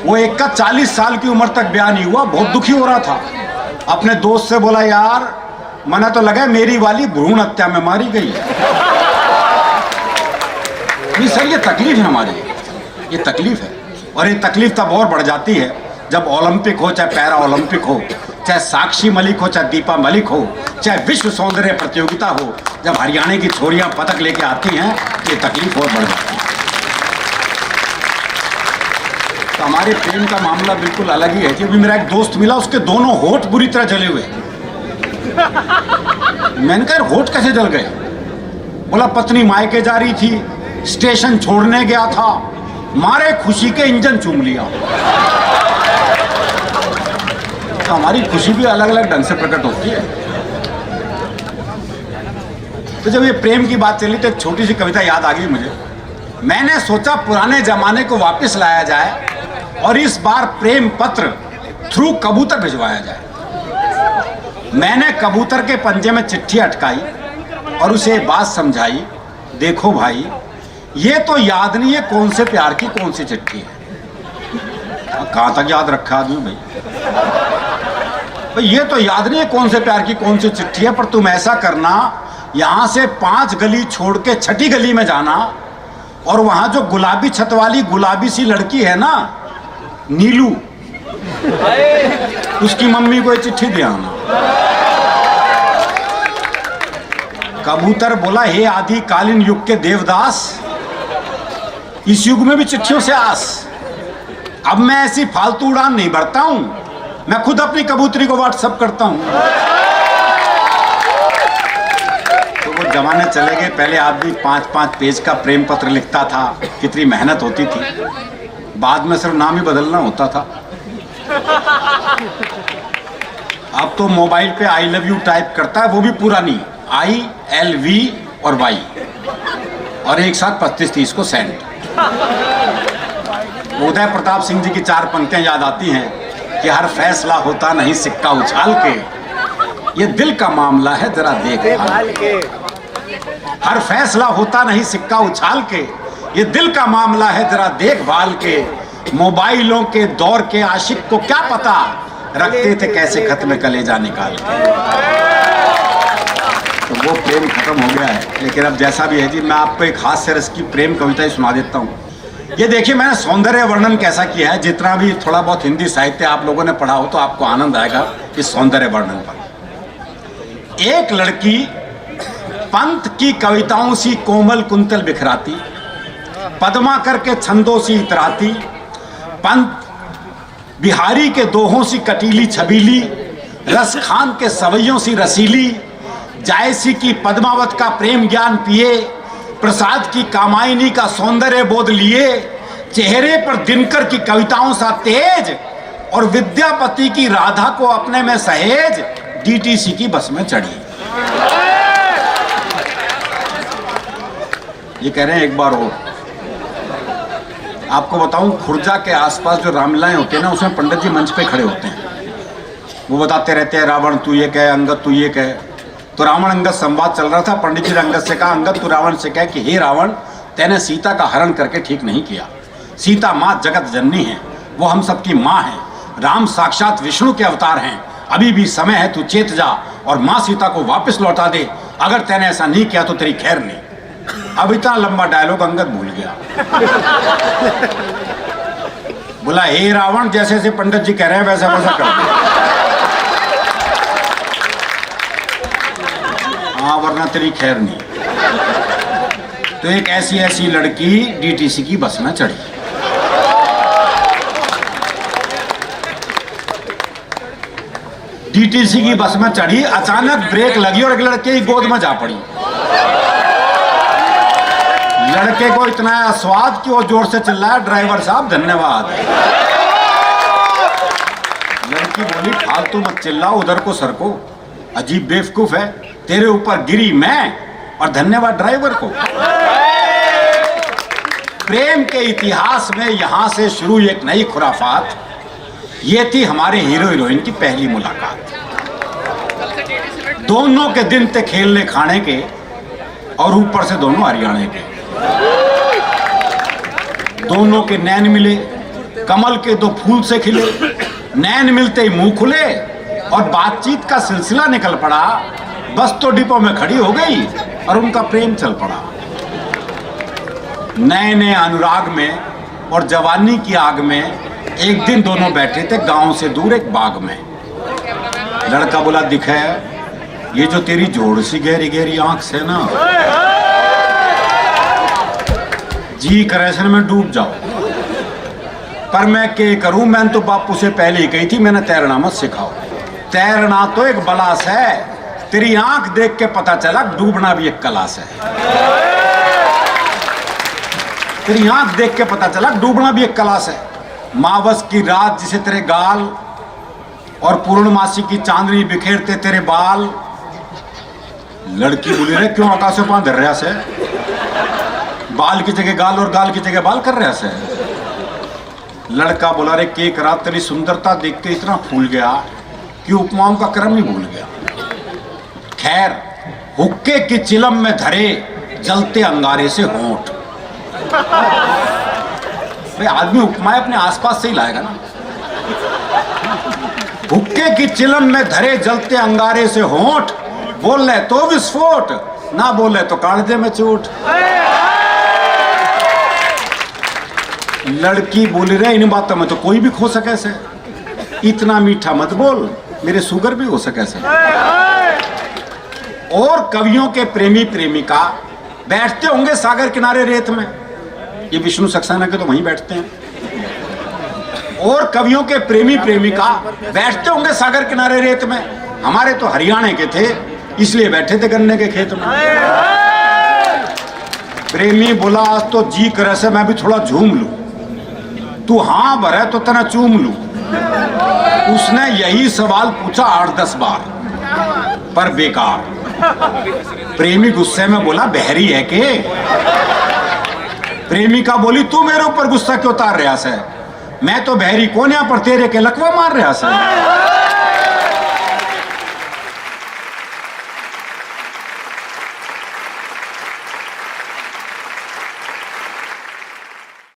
वो एक का 40 साल की उम्र तक ब्याह नहीं हुआ, बहुत दुखी हो रहा था। अपने दोस्त से बोला, यार मना तो लगा मेरी वाली भ्रूण हत्या में मारी गई। नहीं सर, ये तकलीफ है हमारी, ये तकलीफ है। और ये तकलीफ तब और बढ़ जाती है जब ओलंपिक हो, चाहे पैरा ओलंपिक हो, चाहे साक्षी मलिक हो, चाहे दीपा मलिक हो, चाहे विश्व सौंदर्य प्रतियोगिता हो, जब हरियाणा की छोरियां पदक लेके आती हैं, ये तकलीफ और बढ़ जाती है। तो हमारे प्रेम का मामला बिल्कुल अलग ही है। कि अभी मेरा एक दोस्त मिला, उसके दोनों होठ बुरी तरह जले हुए। मैंने कहा होठ कैसे जल गए? बोला पत्नी मायके जा रही थी, स्टेशन छोड़ने गया था, मारे खुशी के इंजन चूम लिया। तो हमारी खुशी भी अलग अलग ढंग से प्रकट होती है। तो जब ये प्रेम की बात चली तो एक छोटी सी कविता याद आ गई मुझे। मैंने सोचा पुराने जमाने को वापस लाया जाए और इस बार प्रेम पत्र थ्रू कबूतर भिजवाया जाए। मैंने कबूतर के पंजे में चिट्ठी अटकाई और उसे बात समझाई, देखो भाई ये तो याद नहीं है कौन से प्यार की कौन सी चिट्ठी है। कहां तक याद रखा आदमी भाई? ये तो याद नहीं है कौन से प्यार की कौन सी चिट्ठी है, पर तुम ऐसा करना, यहां से 5 गली छोड़ के 6ठी गली में जाना और वहां जो गुलाबी छत वाली गुलाबी सी लड़की है ना, नीलू, उसकी मम्मी को ये चिट्ठी दे आना। कबूतर बोला, हे आदिकालीन युग के देवदास, इस युग में भी चिट्ठियों से आस। अब मैं ऐसी फालतू उड़ान नहीं भरता हूं, मैं खुद अपनी कबूतरी को व्हाट्सएप करता हूं। तो वो जमाने चले गए, पहले आदमी 5-5 पेज का प्रेम पत्र लिखता था, कितनी मेहनत होती थी, बाद में सिर्फ नाम ही बदलना होता था। अब तो मोबाइल पे आई लव यू टाइप करता है, वो भी पूरा नहीं, ILV और Y, और एक साथ 35-30 को सेंड। उदय प्रताप सिंह जी की 4 पंक्तियां याद आती हैं कि हर फैसला होता नहीं सिक्का उछाल के, ये दिल का मामला है जरा देखभाल के। हर फैसला होता नहीं सिक्का उछाल के, ये दिल का मामला है जरा देखभाल के। मोबाइलों के दौर के आशिक को क्या पता, रखते थे कैसे खत में कलेजा निकाल के। तो वो प्रेम खत्म हो गया है। लेकिन अब जैसा भी है जी, मैं आपको एक हास्य रस की प्रेम कविता ही सुना देता हूँ। ये देखिए, मैंने सौंदर्य वर्णन कैसा किया है। जितना भी थोड़ा बहुत हिंदी साहित्य आप लोगों ने पढ़ा हो तो आपको आनंद आएगा इस सौंदर्य वर्णन पर। एक लड़की पंत की कविताओं सी कोमल कुंतल बिखराती, पद्मा करके छंदों सी इतराती, पंत बिहारी के दोहों सी कटीली छबीली, रस खान के सवैयों सी रसीली, जायसी की पद्मावत का प्रेम ज्ञान पिए, प्रसाद की कामायनी का सौंदर्य बोध लिए, चेहरे पर दिनकर की कविताओं सा तेज और विद्यापति की राधा को अपने में सहेज, DTC की बस में चढ़ी। ये कह रहे हैं एक बार और आपको बताऊं, खुर्जा के आसपास जो रामलीलाएं होती है ना, उसमें पंडित जी मंच पे खड़े होते हैं, वो बताते रहते हैं रावण तू ये कह, अंगद तू ये कह। तो रावण अंगद संवाद चल रहा था, पंडित जी ने अंगद से कहा, अंगद तू रावण से कह कि हे रावण, तैने सीता का हरण करके ठीक नहीं किया। सीता माँ जगत जननी है, वो हम सबकी माँ है, राम साक्षात विष्णु के अवतार हैं। अभी भी समय है, तू चेत जा और माँ सीता को वापस लौटा दे। अगर तैने ऐसा नहीं किया तो तेरी खैर नहीं। अब इतना लंबा डायलॉग अंगद भूल गया। बोला, हे रावण, जैसे जैसे पंडित जी कह रहे हैं वैसा वैसा कर दे, हाँ वरना तेरी खैर नहीं। तो एक ऐसी ऐसी लड़की DTC की बस में चढ़ी। DTC की बस में चढ़ी, अचानक ब्रेक लगी और एक लड़के की गोद में जा पड़ी। लड़के को इतना स्वाद कि वो जोर से चिल्लाया, ड्राइवर साहब धन्यवाद। लड़की बोली, फालतू मत चिल्लाओ, उधर को सरको, अजीब बेवकूफ है, तेरे ऊपर गिरी मैं और धन्यवाद ड्राइवर को। प्रेम के इतिहास में यहां से शुरू एक नई खुराफात। ये थी हमारे हीरो हीरोइन की पहली मुलाकात। दोनों के दिन थे खेलने खाने के और ऊपर से दोनों हरियाणा के। दोनों के नैन मिले, कमल के दो फूल से खिले, नैन मिलते ही मुंह खुले और बातचीत का सिलसिला निकल पड़ा। बस तो डिपो में खड़ी हो गई और उनका प्रेम चल पड़ा। नए नए अनुराग में और जवानी की आग में एक दिन दोनों बैठे थे गांव से दूर एक बाग में। लड़का बोला, दिखे ये जो तेरी जोड़ सी गहरी गहरी आंख से ना, जी करे में डूब जाओ, पर मैं क्या करूं, मैंने तो बापू से पहले ही कही थी मैंने तैरना मत सिखाओ। तैरना तो एक बलास है, तेरी आंख देख के पता चला डूबना भी एक कलास है। तेरी आंख देख के पता चला डूबना भी एक कलास है। मावस की रात जिसे तेरे गाल और पूर्णमासी की चांदनी बिखेरते तेरे बाल। लड़की बोली, रे क्यों आकाश में धर रहा से, बाल की जगह गाल और गाल की जगह बाल कर रहा से। लड़का बोला, रे के करा, तेरी सुंदरता देख के इतना फूल गया कि उपमाओं का क्रम ही भूल गया। खैर, हुक्के की चिलम में धरे जलते अंगारे से होंठ। भाई आदमी उपमाएं अपने आसपास से ही लाएगा ना। हुक्के की चिलम में धरे जलते अंगारे से होंठ, बोल ले तो विस्फोट, ना बोले तो काट दे में चोट। लड़की बोली, रहे इन बातों में तो कोई भी खो सके से, इतना मीठा मत बोल, मेरे शुगर भी हो सके से। और कवियों के प्रेमी प्रेमिका बैठते होंगे सागर किनारे रेत में, ये विष्णु सक्सेना के तो वहीं बैठते हैं। और कवियों के प्रेमी प्रेमिका बैठते होंगे सागर किनारे रेत में, हमारे तो हरियाणा के थे इसलिए बैठे थे गन्ने के खेत में। प्रेमी बोला, आज तो जी करे से मैं भी थोड़ा झूम लूं, तू हाँ भरे तो तना चूम लूं। उसने यही सवाल पूछा 8-10 बार, पर बेकार। प्रेमी गुस्से में बोला, बहरी है के? प्रेमिका बोली, तू मेरे ऊपर गुस्सा क्यों उतार रहा है? मैं तो बहरी कौन, यहाँ पर तेरे के लकवा मार रहा है।